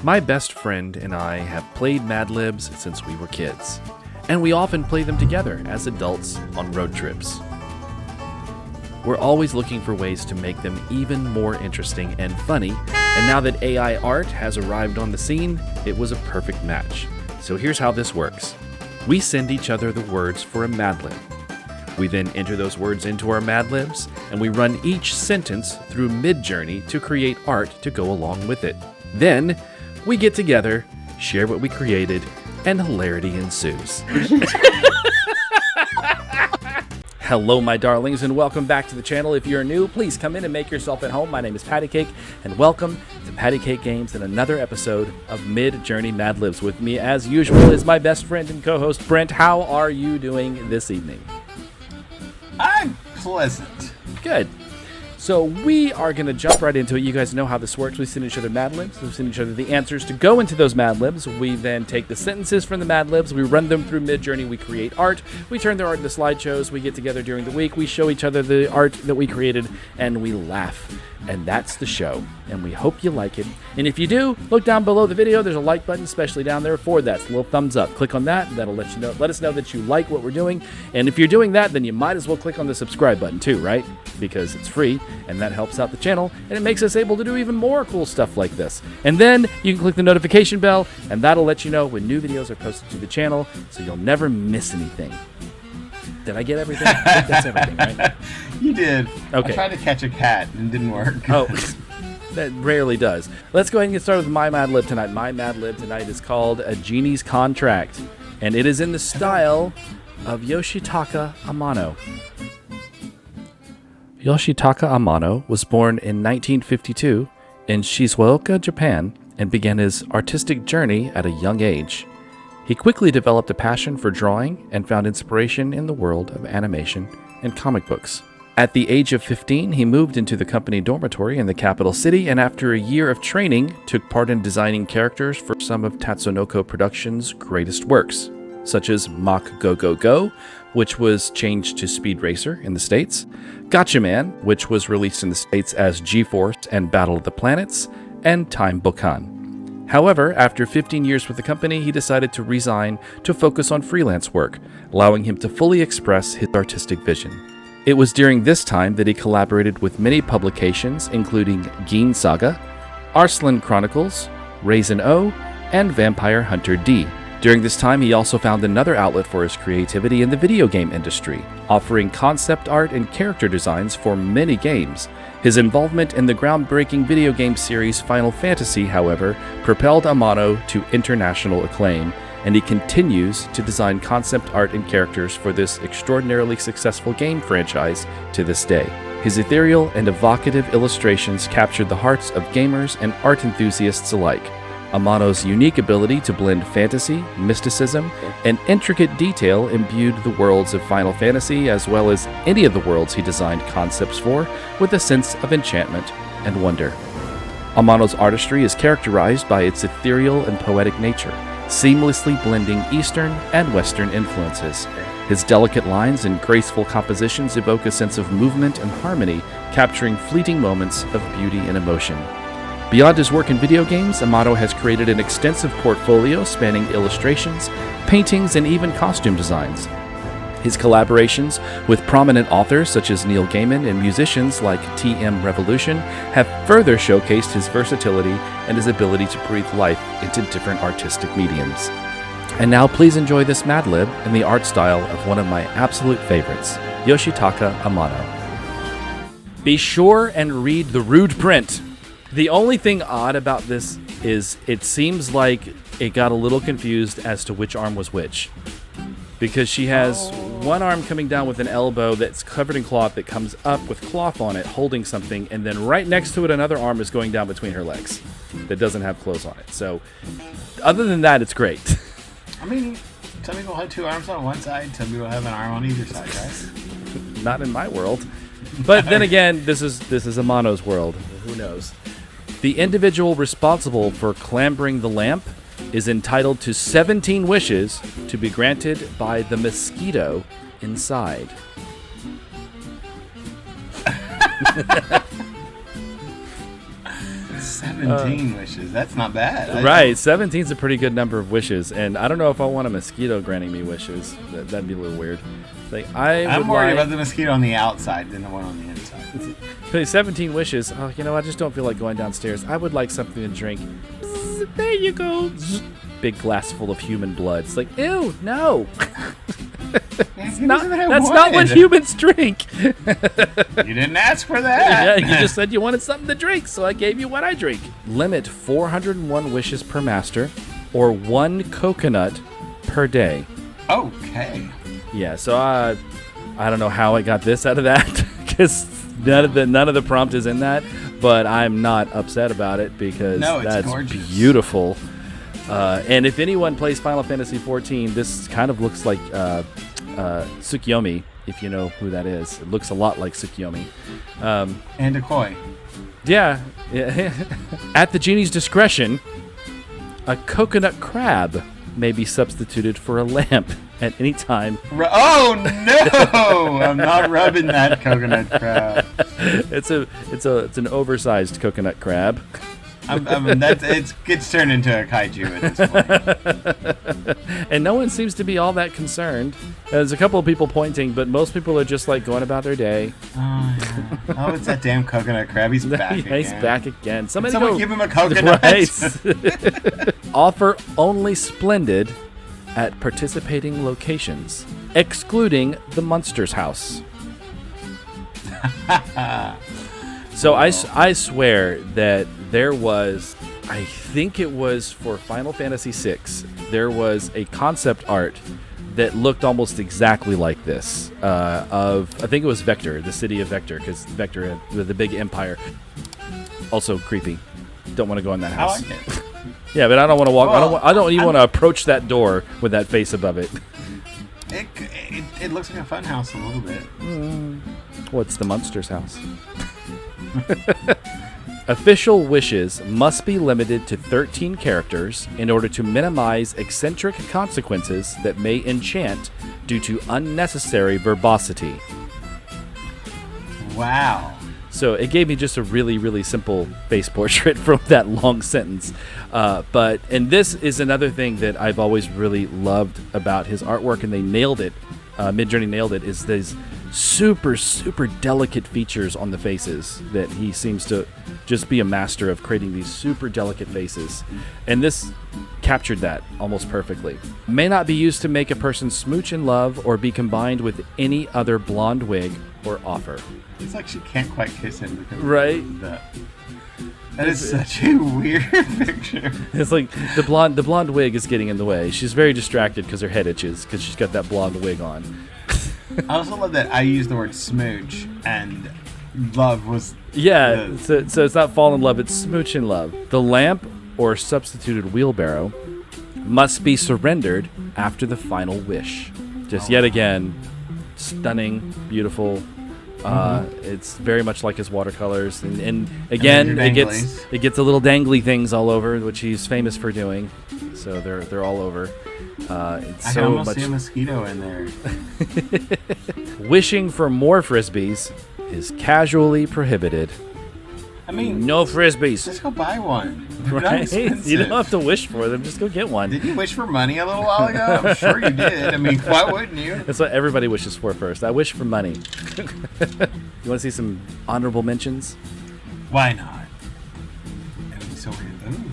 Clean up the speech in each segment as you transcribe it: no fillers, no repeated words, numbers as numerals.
My best friend and I have played Madlibs since we were kids, and we often play them together as adults on road trips. We're always looking for ways to make them even more interesting and funny, and now that AI art has arrived on the scene, it was a perfect match. So here's how this works. We send each other the words for a Madlib. We then enter those words into our Madlibs, and we run each sentence through MidJourney to create art to go along with it. Then, we get together, share what we created, and hilarity ensues. Hello, my darlings, and welcome back to the channel. If you're new, please come in and make yourself at home. My name is Paddycake, and welcome to Paddycake Games and another episode of MidJourney Madlibs. With me, as usual, is my best friend and co-host, Brent. How are you doing this evening? I'm pleasant. Good. So we are going to jump right into it. You guys know how this works. We send each other Madlibs. We send each other the answers to go into those Madlibs. We then take the sentences from the Madlibs. We run them through MidJourney. We create art. We turn their art into slideshows. We get together during the week. We show each other the art that we created, and we laugh. And that's the show. And we hope you like it. And if you do, look down below the video. There's a like button, especially down there for that. It's a little thumbs up. Click on that. That'll let you know. Let us know that you like what we're doing. And if you're doing that, then you might as well click on the subscribe button too, right? Because it's free, and that helps out the channel, and it makes us able to do even more cool stuff like this. And then you can click the notification bell, and that'll let you know when new videos are posted to the channel, so you'll never miss anything. Did I get everything? I think that's everything, right? You did. Okay. I tried to catch a cat and it didn't work. Oh, that rarely does. Let's go ahead and get started with my Madlib tonight. My Madlib tonight is called A Genie's Contract, and it is in the style of Yoshitaka Amano. Yoshitaka Amano was born in 1952 in Shizuoka, Japan, and began his artistic journey at a young age. He quickly developed a passion for drawing and found inspiration in the world of animation and comic books. At the age of 15, he moved into the company dormitory in the capital city, and after a year of training, took part in designing characters for some of Tatsunoko Productions' greatest works, such as Mach Go Go Go, which was changed to Speed Racer in the States, Gatchaman, which was released in the States as G-Force and Battle of the Planets, and Time Bokan. However, after 15 years with the company, he decided to resign to focus on freelance work, allowing him to fully express his artistic vision. It was during this time that he collaborated with many publications, including Genie Saga, Arslan Chronicles, Raisin O, and Vampire Hunter D. During this time, he also found another outlet for his creativity in the video game industry, offering concept art and character designs for many games. His involvement in the groundbreaking video game series Final Fantasy, however, propelled Amano to international acclaim, and he continues to design concept art and characters for this extraordinarily successful game franchise to this day. His ethereal and evocative illustrations captured the hearts of gamers and art enthusiasts alike. Amano's unique ability to blend fantasy, mysticism, and intricate detail imbued the worlds of Final Fantasy, as well as any of the worlds he designed concepts for, with a sense of enchantment and wonder. Amano's artistry is characterized by its ethereal and poetic nature, seamlessly blending Eastern and Western influences. His delicate lines and graceful compositions evoke a sense of movement and harmony, capturing fleeting moments of beauty and emotion. Beyond his work in video games, Amano has created an extensive portfolio spanning illustrations, paintings, and even costume designs. His collaborations with prominent authors such as Neil Gaiman and musicians like TM Revolution have further showcased his versatility and his ability to breathe life into different artistic mediums. And now please enjoy this Madlib in the art style of one of my absolute favorites, Yoshitaka Amano. Be sure and read the rude print. The only thing odd about this is it seems like it got a little confused as to which arm was which. Because she has one arm coming down with an elbow that's covered in cloth that comes up with cloth on it holding something, and then right next to it another arm is going down between her legs that doesn't have clothes on it. So other than that, it's great. I mean, some people have two arms on one side, some people have an arm on either side, right? Not in my world. But then again, this is Amano's world. Who knows? The individual responsible for clambering the lamp is entitled to 17 wishes to be granted by the mosquito inside. 17 17 wishes. That's not bad. Right, 17 is a pretty good number of wishes, and I don't know if I want a mosquito granting me wishes. That'd be a little weird. Like I'm worried about the mosquito on the outside than the one on the inside. 17 wishes. Oh, I just don't feel like going downstairs. I would like something to drink. Bzz, there you go. Bzz. Big glass full of human blood. It's like, ew, no. That's not what humans drink. You didn't ask for that. Yeah, you just said you wanted something to drink, so I gave you what I drink. Limit 401 wishes per master, or 1 coconut per day. Okay. Yeah, so I don't know how I got this out of that, because none of the prompt is in that, but I'm not upset about it because that's gorgeous. Beautiful. And if anyone plays Final Fantasy XIV, this kind of looks like Tsukiyomi, if you know who that is. It looks a lot like Tsukiyomi. And a koi. Yeah. At the genie's discretion, a coconut crab may be substituted for a lamp at any time. Oh no! I'm not rubbing that coconut crab. It's an oversized coconut crab. It gets turned into a kaiju at this point. And no one seems to be all that concerned. There's a couple of people pointing, but most people are just like going about their day. Oh, yeah. Oh, it's that damn coconut crab. He's back again. He's back again. Someone give him a coconut. Right. Offer only Splendid at participating locations, excluding the Monsters House. So I swear that there was, I think it was for Final Fantasy VI, there was a concept art that looked almost exactly like this. I think it was Vector, the city of Vector, because Vector had the big empire. Also creepy. Don't want to go in that house. I like it. Yeah, but I don't want to walk. Well, I don't even want to approach that door with that face above it. It looks like a fun house a little bit. What's the Monsters House? Official wishes must be limited to 13 characters in order to minimize eccentric consequences that may enchant due to unnecessary verbosity. Wow. So it gave me just a really, really simple face portrait from that long sentence. And this is another thing that I've always really loved about his artwork, and they nailed it. MidJourney nailed it, is these super, super delicate features on the faces that he seems to just be a master of creating these super delicate faces. And this captured that almost perfectly. May not be used to make a person smooch in love or be combined with any other blonde wig or offer. It's like she can't quite kiss him because right? That is such a weird picture. It's like the blonde wig is getting in the way. She's very distracted because her head itches because she's got that blonde wig on. I also love that I used the word smooch and love was... Yeah, so it's not fall in love, it's smooch in love. The lamp or substituted wheelbarrow must be surrendered after the final wish. Just yet again, stunning, beautiful. It's very much like his watercolors, and again it gets a little dangly things all over, which he's famous for doing. So they're all over. It's I so can almost much. See a mosquito in there. Wishing for more frisbees is casually prohibited. I mean, no frisbees. Just go buy one. Right? You don't have to wish for them. Just go get one. Did you wish for money a little while ago? I'm sure you did. I mean, why wouldn't you? That's what everybody wishes for first. I wish for money. You want to see some honorable mentions? Why not? That would be so weird. Ooh.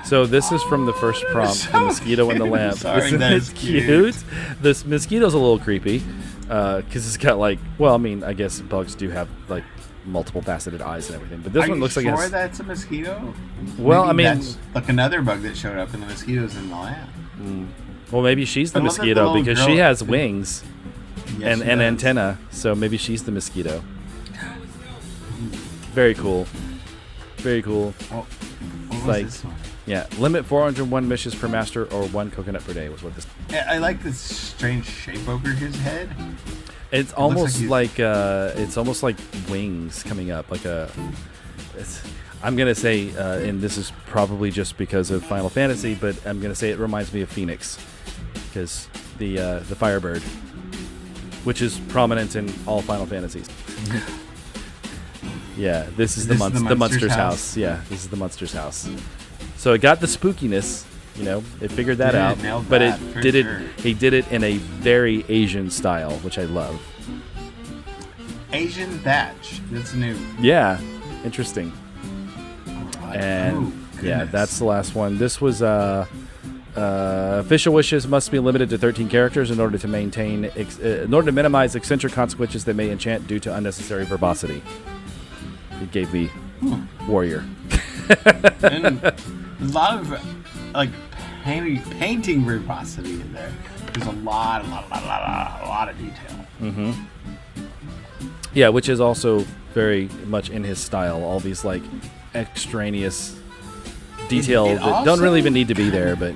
So this is from the first prompt, the mosquito in the lamp. Sorry, Isn't it cute? This mosquito's a little creepy because it's got like, well, I mean, I guess bugs do have like multiple faceted eyes and everything, but this one looks like it's... Are you sure that's a mosquito? Well, maybe I mean... that's like another bug that showed up and the mosquito's in the lamp. Well, maybe she's the mosquito because she has wings and antenna, so maybe she's the mosquito. Very cool. Very cool. What was this one? Yeah, limit 401 wishes per master or 1 coconut per day was what this... Yeah, I like this strange shape over his head. It's almost like wings coming up, like a... I'm going to say, and this is probably just because of Final Fantasy, but I'm going to say it reminds me of Phoenix, because the Firebird, which is prominent in all Final Fantasies. Yeah, this is the Munster's house. Yeah, this is the Munster's house. So it got the spookiness, it figured that out. But he did it in a very Asian style, which I love. Asian batch. That's new. Yeah, interesting. Right. And that's the last one. This was official wishes must be limited to 13 characters in order to minimize eccentric consequences that may enchant due to unnecessary verbosity. It gave me warrior. And a lot of painting verbosity in there. There's a lot of detail. Mm-hmm. Yeah, which is also very much in his style. All these extraneous details that don't really even need to be there, but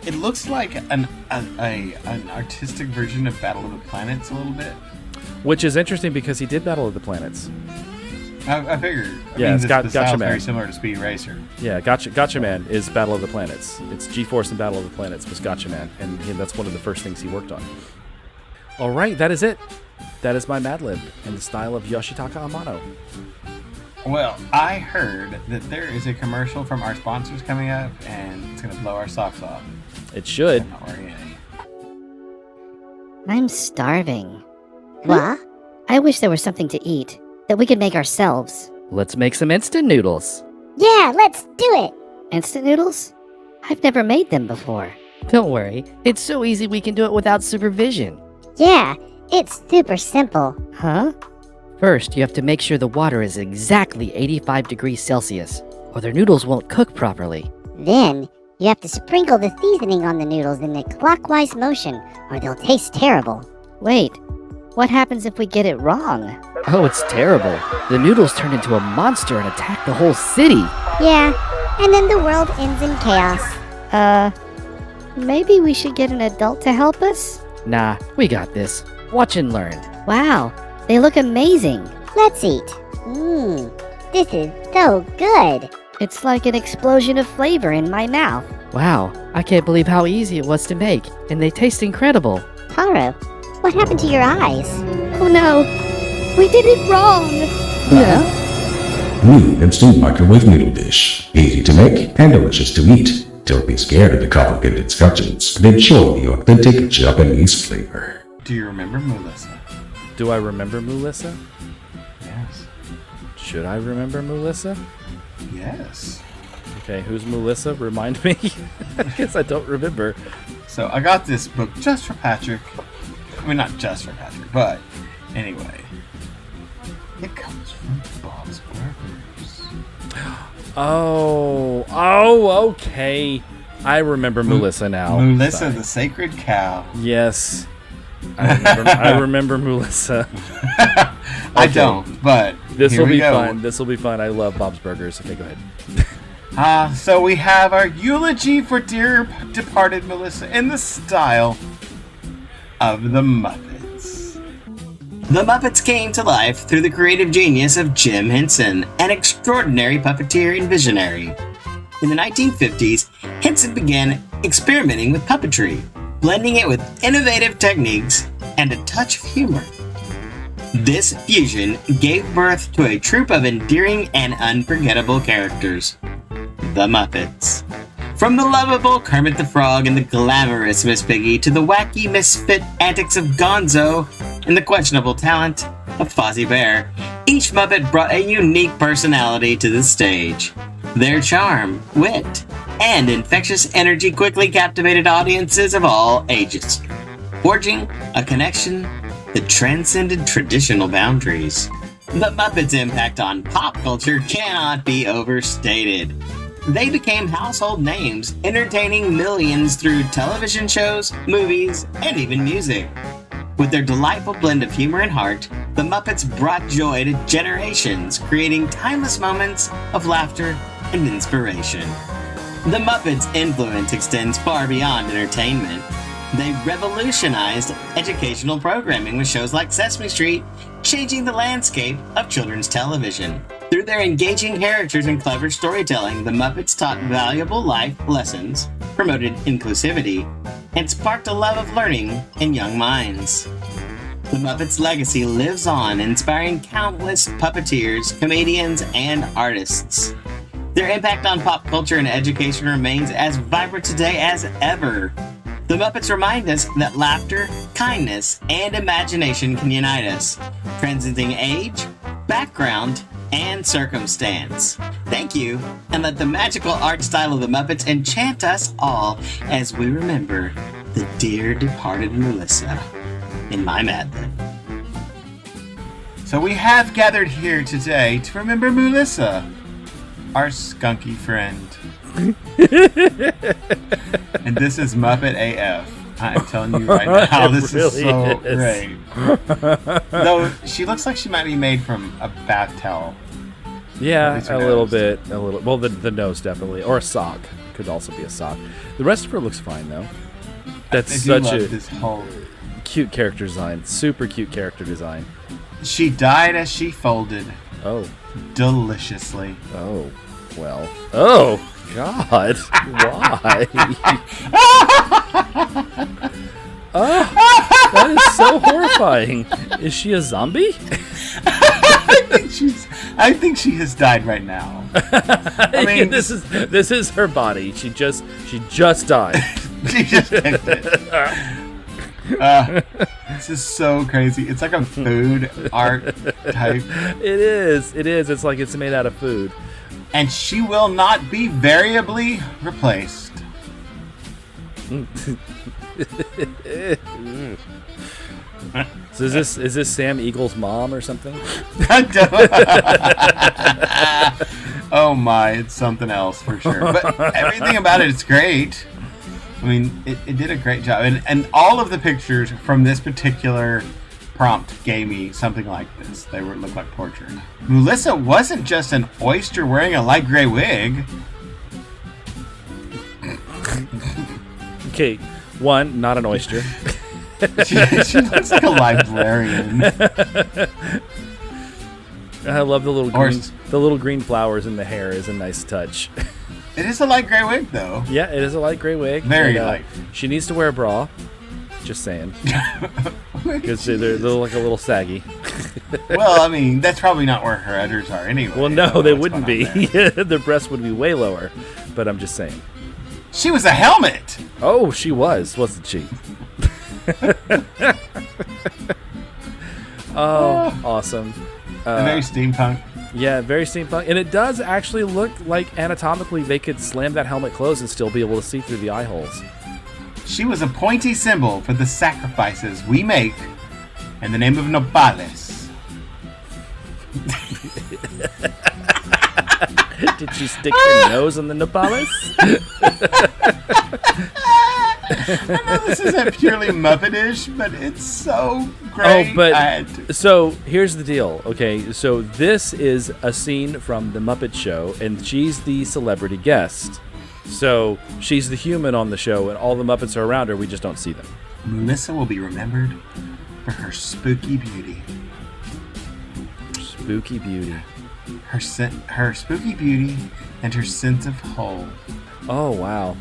it looks like an artistic version of Battle of the Planets a little bit. Which is interesting because he did Battle of the Planets. I figured. It's Gotcha Man. Very similar to Speed Racer. Yeah, Gotcha Man is Battle of the Planets. It's G-Force and Battle of the Planets was Gotcha Man, and that's one of the first things he worked on. All right, that is it. That is my Madlib in the style of Yoshitaka Amano. Well, I heard that there is a commercial from our sponsors coming up, and it's going to blow our socks off. It should. I'm not wearing any. I'm starving. What? I wish there was something to eat that we could make ourselves. Let's make some instant noodles. Yeah, let's do it. Instant noodles? I've never made them before. Don't worry, it's so easy we can do it without supervision. Yeah, it's super simple. Huh? First, you have to make sure the water is exactly 85 degrees Celsius, or the noodles won't cook properly. Then, you have to sprinkle the seasoning on the noodles in a clockwise motion, or they'll taste terrible. Wait, what happens if we get it wrong? Oh, it's terrible. The noodles turn into a monster and attack the whole city. Yeah, and then the world ends in chaos. Maybe we should get an adult to help us? Nah, we got this. Watch and learn. Wow, they look amazing. Let's eat. This is so good. It's like an explosion of flavor in my mouth. Wow, I can't believe how easy it was to make, and they taste incredible. Taro, what happened to your eyes? Oh no, we did it wrong. New instant microwave noodle dish. Easy to make and delicious to eat. Don't be scared of the complicated instructions, but enjoy the authentic Japanese flavor. Do you remember Moolissa? Do I remember Moolissa? Yes. Should I remember Moolissa? Yes. Okay, who's Moolissa? Remind me. I guess I don't remember. So I got this book just for Patrick. I mean, not just for Patrick, but anyway. It comes from Bob's Burgers. Oh, okay. I remember Moolissa now. Moolissa, Sorry. the sacred cow. Yes. I remember Moolissa. I don't, but this will be go. fun. This will be fun. I love Bob's Burgers. Okay, go ahead. So we have our eulogy for dear departed Moolissa in the style of the Muppets. The Muppets came to life through the creative genius of Jim Henson, an extraordinary puppeteer and visionary. In the 1950s, Henson began experimenting with puppetry, blending it with innovative techniques and a touch of humor. This fusion gave birth to a troupe of endearing and unforgettable characters, the Muppets. From the lovable Kermit the Frog and the glamorous Miss Piggy to the wacky misfit antics of Gonzo and the questionable talent of Fozzie Bear, each Muppet brought a unique personality to the stage. Their charm, wit, and infectious energy quickly captivated audiences of all ages, forging a connection that transcended traditional boundaries. The Muppets' impact on pop culture cannot be overstated. They became household names, entertaining millions through television shows, movies, and even music. With their delightful blend of humor and heart, the Muppets brought joy to generations, creating timeless moments of laughter and inspiration. The Muppets' influence extends far beyond entertainment. They revolutionized educational programming with shows like Sesame Street, changing the landscape of children's television. Through their engaging characters and clever storytelling, the Muppets taught valuable life lessons, promoted inclusivity, and sparked a love of learning in young minds. The Muppets' legacy lives on, inspiring countless puppeteers, comedians, and artists. Their impact on pop culture and education remains as vibrant today as ever. The Muppets remind us that laughter, kindness, and imagination can unite us, transcending age, background, and circumstance. Thank you, and let the magical art style of the Muppets enchant us all as we remember the dear departed Moolissa in my Madlib. So we have gathered here today to remember Moolissa, our skunky friend. And this is Muppet AF. I'm telling you right now, this is so great. Though she looks like she might be made from a bath towel. Yeah, a little bit. Well, the nose definitely, or a sock could also be a sock. The rest of her looks fine though. That's such a this whole cute character design. Super cute character design. She died as she folded. Oh. Deliciously. Oh. Well. Oh God. Why? Oh, that is so horrifying. Is she a zombie? I think she has died right now. I mean, this is her body. She just died. She just picked it. This is so crazy. It's like a food art type. It is. It's like it's made out of food. And she will not be variably replaced. So is this Sam Eagle's mom or something? Oh my, it's something else for sure. But everything about it is great. I mean, it did a great job. And all of the pictures from this particular prompt gave me something like this. They look like portrait. Moolissa wasn't just an oyster wearing a light gray wig. Okay, one, not an oyster. She looks like a librarian. I love the little green flowers in the hair is a nice touch. It is a light gray wig, though. Yeah, it is a light gray wig. Very light. She needs to wear a bra. Just saying. Because they look like a little saggy. Well, I mean, that's probably not where her udders are anyway. Well, no, they wouldn't be. Their breasts would be way lower. But I'm just saying. She was a helmet. Oh, she wasn't she? Oh, awesome. Very steampunk. Yeah, very steampunk. And it does actually look like anatomically they could slam that helmet closed and still be able to see through the eye holes. She was a pointy symbol for the sacrifices we make in the name of Nopales. Did she stick her nose in the Nopales? I know this isn't purely Muppetish, but it's so great. Oh, but so here's the deal. Okay, so this is a scene from the Muppet Show, and she's the celebrity guest. So she's the human on the show, and all the Muppets are around her. We just don't see them. Moolissa will be remembered for her spooky beauty. Spooky beauty. Her spooky beauty and her sense of whole. Oh wow.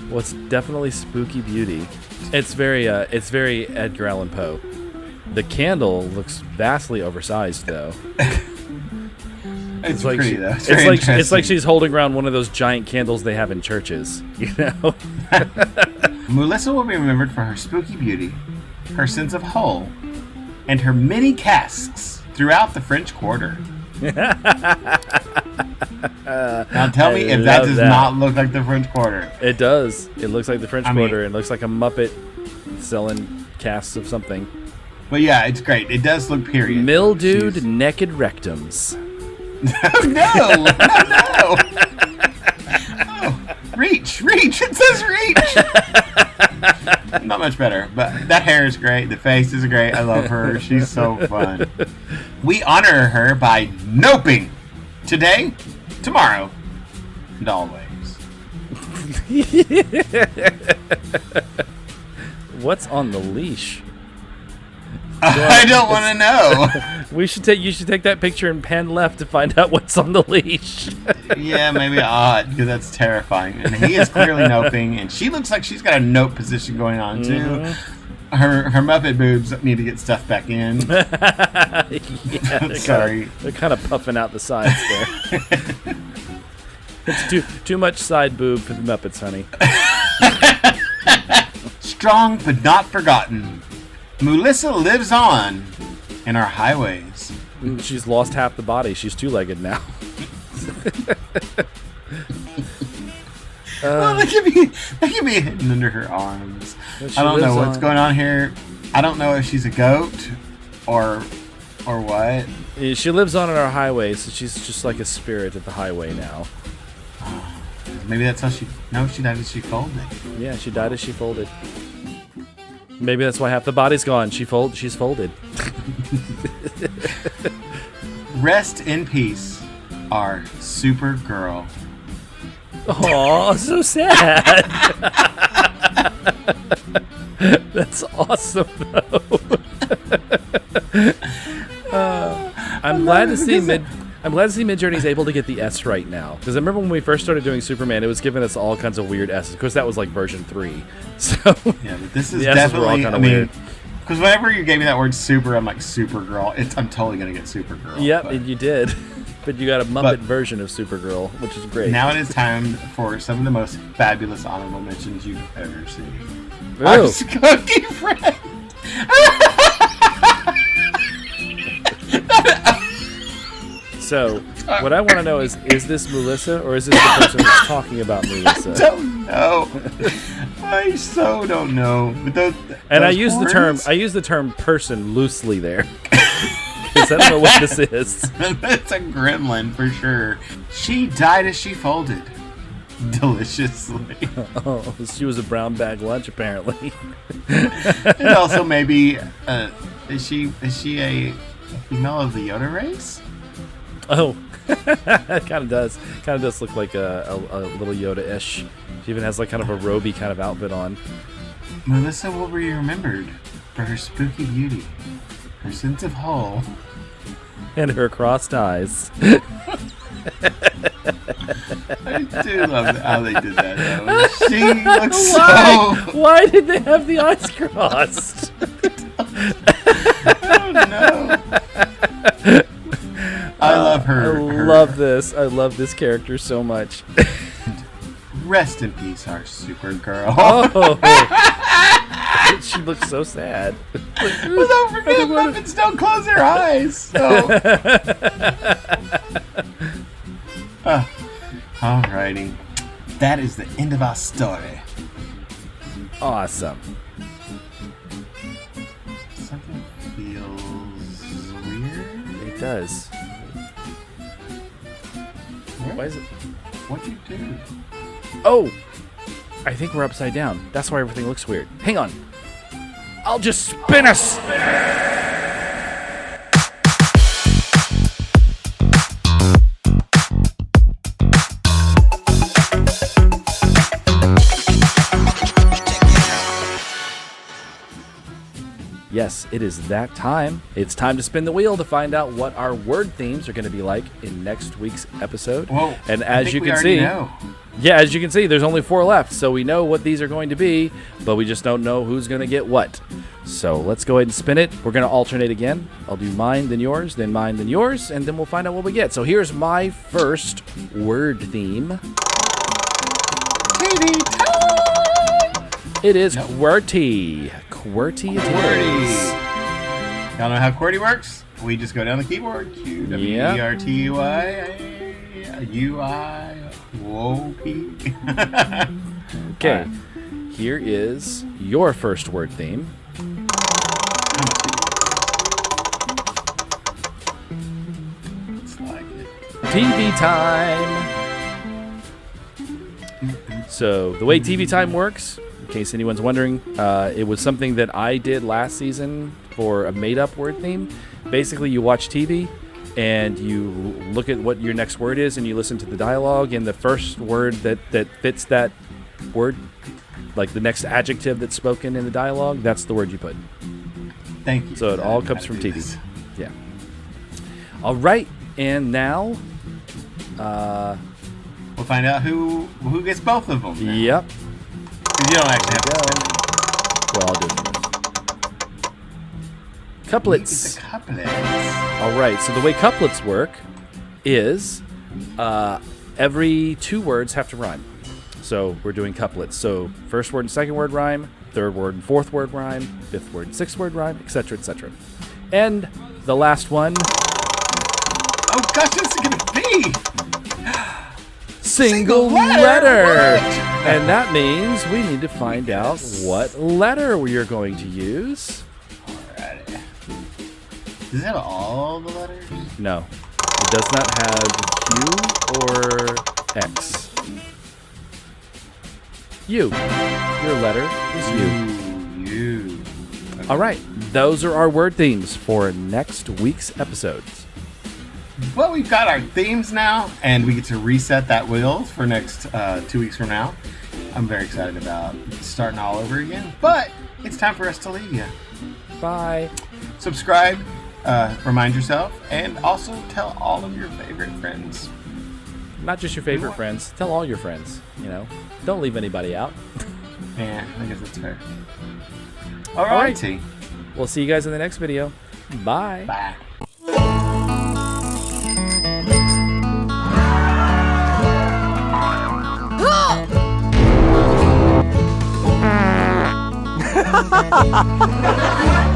Well, it's definitely spooky beauty. It's very Edgar Allan Poe. The candle looks vastly oversized, though. It's like pretty, though. It's like she's holding around one of those giant candles they have in churches, you know? Moolissa will be remembered for her spooky beauty, her sense of whole, and her many casks throughout the French Quarter. Now tell me if that does not look like the French Quarter. It does. It looks like the French Quarter. It looks like a Muppet selling casks of something. But yeah, it's great. It does look period. Mildewed naked rectums. No. Oh, reach. It says reach. Not much better, but that hair is great. The face is great. I love her. She's so fun. We honor her by noping today, tomorrow, and always. What's on the leash? I don't want to know. You should take that picture and pan left to find out what's on the leash. Yeah, maybe odd, because that's terrifying. And he is clearly noping, and she looks like she's got a nope position going on too. her Muppet boobs need to get stuffed back in. Yeah, Sorry. They're kind of puffing out the sides there. It's too much side boob for the Muppets, honey. Strong but not forgotten. Moolissa lives on in our highways. She's lost half the body. She's two-legged now. Well, they could be hidden under her arms. I don't know what's going on here. I don't know if she's a goat or what. She lives on in our highway, so she's just like a spirit at the highway now. Maybe that's how she... No, she died as she folded. Yeah, she died as she folded. Maybe that's why half the body's gone. She's folded. Rest in peace, our Supergirl. Aw, so sad. That's awesome, though. I'm glad to see MidJourney's able to get the S right now. Because I remember when we first started doing Superman, it was giving us all kinds of weird S's. Of course, that was like version 3. So yeah, but this is the S's were all definitely. kind I of mean, weird. because whenever you gave me that word super, I'm like Supergirl. I'm totally gonna get Supergirl. Yep, but and you did. But you got a Muppet version of Supergirl, which is great. now it is time for some of the most fabulous honorable mentions you've ever seen. Ooh. Our Cookie friend. So, what I want to know is this Moolissa, or is this the person that's talking about Moolissa? I don't know. I so don't know. But I use the term person loosely there. Because I don't know what this is. It's a gremlin for sure. She died as she folded. Deliciously. Oh, she was a brown bag lunch apparently. And also maybe is she a female of the Yoda race? Oh, it kind of does. Kind of does look like a little Yoda-ish. She even has like kind of a roby kind of outfit on. Moolissa will be remembered for her spooky beauty, her sense of whole, And her crossed eyes. I do love how they did that though. She looks so... Why did they have the eyes crossed? Oh no. I love her. I love this character so much. Rest in peace, our Supergirl. Oh, she looks so sad. Well, don't forget, Muppets don't close their eyes. So. Alrighty. That is the end of our story. Awesome. Something feels weird. It does. Why is it? What'd you do? Oh! I think we're upside down. That's why everything looks weird. Hang on. I'll just spin us! Yes, it is that time. It's time to spin the wheel to find out what our word themes are going to be like in next week's episode. Whoa, and I as think you we can already see, know. yeah, as you can see, there's only 4 left, so we know what these are going to be, but we just don't know who's going to get what. So let's go ahead and spin it. We're going to alternate again. I'll do mine, then yours, then mine, then yours, and then we'll find out what we get. So here's my first word theme. TV time! It is QWERTY. QWERTY it is. Y'all know how QWERTY works? We just go down the keyboard. Q-W-E-R-T-Y-U-I-O-P. Okay, here is your first word theme. It's like it. TV time. So the way TV time works, in case anyone's wondering, it was something that I did last season for a made-up word theme. Basically, you watch TV and you look at what your next word is and you listen to the dialogue, and the first word that fits that word, like the next adjective that's spoken in the dialogue, that's the word you put. Thank you. So it all comes from TV. Yeah. All right, and now we'll find out who gets both of them. Yep. 'Cause you don't actually have to spend them. Well, I'll do it. Couplets. The couplets. All right, so the way couplets work is every 2 words have to rhyme. So we're doing couplets. So first word and second word rhyme, third word and fourth word rhyme, fifth word and sixth word rhyme, etc., etc. And the last one. Oh gosh, what's it gonna be? Single letter. And that means we need to find out what letter we are going to use. Alrighty. Does it have all the letters? No, it does not have Q or X. U. Your letter is U. You. Okay. All right, those are our word themes for next week's episodes. Well, we've got our themes now, and we get to reset that wheel for next 2 weeks from now. I'm very excited about starting all over again, but it's time for us to leave you. Bye. Subscribe, remind yourself, and also tell all of your favorite friends. Not just your favorite friends. Tell all your friends. You know, don't leave anybody out. Yeah, I guess that's fair. All right. Alrighty. We'll see you guys in the next video. Bye. Bye. Ha ha ha!